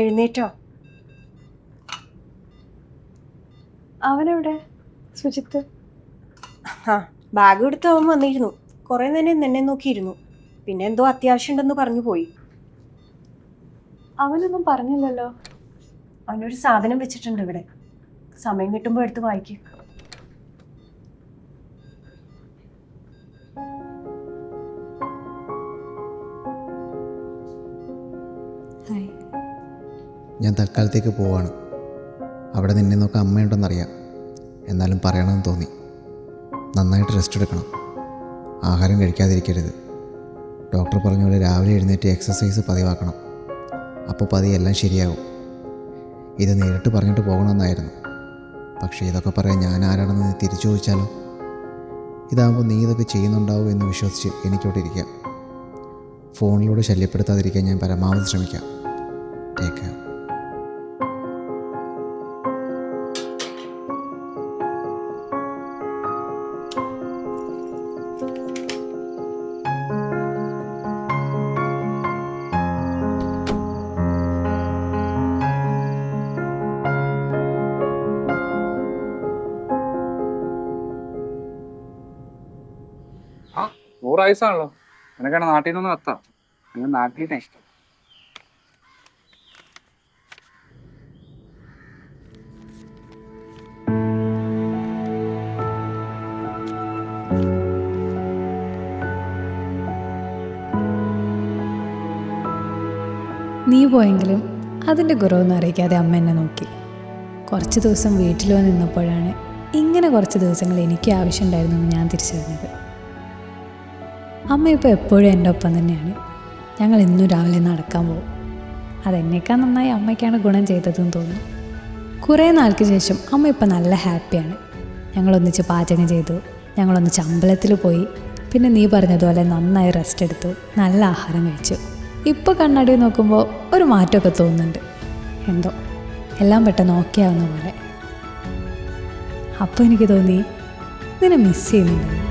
എഴുന്നേറ്റോ? അവനെവിടെ Sujith? Bag എടുത്ത് അവൻ വന്നിരുന്നു. കുറേ നേരം നിന്നെ നോക്കിയിരുന്നു. പിന്നെ എന്തോ അത്യാവശ്യം ഉണ്ടെന്ന് പറഞ്ഞു പോയി. അവനൊന്നും പറഞ്ഞില്ലല്ലോ. അവനൊരു സാധനം വെച്ചിട്ടുണ്ട് ഇവിടെ. സമയം കിട്ടുമ്പോൾ എടുത്ത് വായിക്കും. ഞാൻ തൽക്കാലത്തേക്ക് പോവാണ്. അവിടെ നിന്നെ നോക്കാൻ അമ്മയുണ്ടെന്നറിയാം. എന്നാലും പറയണമെന്ന് തോന്നി. നന്നായിട്ട് റെസ്റ്റ് എടുക്കണം. ആഹാരം കഴിക്കാതിരിക്കരുത്. ഡോക്ടർ പറഞ്ഞ പോലെ രാവിലെ എഴുന്നേറ്റ് എക്സസൈസ് പതിവാക്കണം. അപ്പോൾ പതിയെല്ലാം ശരിയാകും. ഇത് നേരിട്ട് പറഞ്ഞിട്ട് പോകണമെന്നായിരുന്നു. പക്ഷേ ഇതൊക്കെ പറയാൻ ഞാൻ ആരാണെന്ന് നീ തിരിച്ചു ചോദിച്ചാലോ? ഇതാകുമ്പോൾ നീ ഇതൊക്കെ ചെയ്യുന്നുണ്ടാവും എന്ന് വിശ്വസിച്ച് എനിക്കോട്ട് ഇരിക്കാം. ഫോണിലൂടെ ശല്യപ്പെടുത്താതിരിക്കാൻ ഞാൻ പരമാവധി ശ്രമിക്കാം. Take care. വയസ്സാണല്ലോ. നിനക്കാണ് നാട്ടിൽ നിന്നൊന്നും എത്താം. അങ്ങനെ നാട്ടിലെ ഇഷ്ടം. നീ പോയെങ്കിലും അതിൻ്റെ കുറവൊന്നും അറിയിക്കാതെ അമ്മ എന്നെ നോക്കി. കുറച്ച് ദിവസം വീട്ടിൽ വന്ന് നിന്നപ്പോഴാണ് ഇങ്ങനെ കുറച്ച് ദിവസങ്ങൾ എനിക്ക് ആവശ്യമുണ്ടായിരുന്നു എന്ന് ഞാൻ തിരിച്ചറിഞ്ഞത്. അമ്മ ഇപ്പോൾ എപ്പോഴും എൻ്റെ ഒപ്പം തന്നെയാണ്. ഞങ്ങൾ ഇന്നും രാവിലെ നടക്കാൻ പോകും. അതെന്നേക്കാൾ നന്നായി അമ്മയ്ക്കാണ് ഗുണം ചെയ്തതെന്ന് തോന്നുന്നു. കുറേ നാൾക്ക് ശേഷം അമ്മ ഇപ്പം നല്ല ഹാപ്പിയാണ്. ഞങ്ങളൊന്നിച്ച് പാചകം ചെയ്തു, ഞങ്ങളൊന്നിച്ച് അമ്പലത്തിൽ പോയി, പിന്നെ നീ പറഞ്ഞതുപോലെ നന്നായി റെസ്റ്റ് എടുത്തു, നല്ല ആഹാരം കഴിച്ചു. ഇപ്പോൾ കണ്ണാടി നോക്കുമ്പോൾ ഒരു മാറ്റമൊക്കെ തോന്നുന്നുണ്ട്. എന്തോ എല്ലാം പെട്ടെന്ന് ഓക്കെ ആവുന്ന പോലെ. അപ്പോൾ എനിക്ക് തോന്നി നിന്നെ മിസ് ചെയ്യുന്നുണ്ടെന്ന്.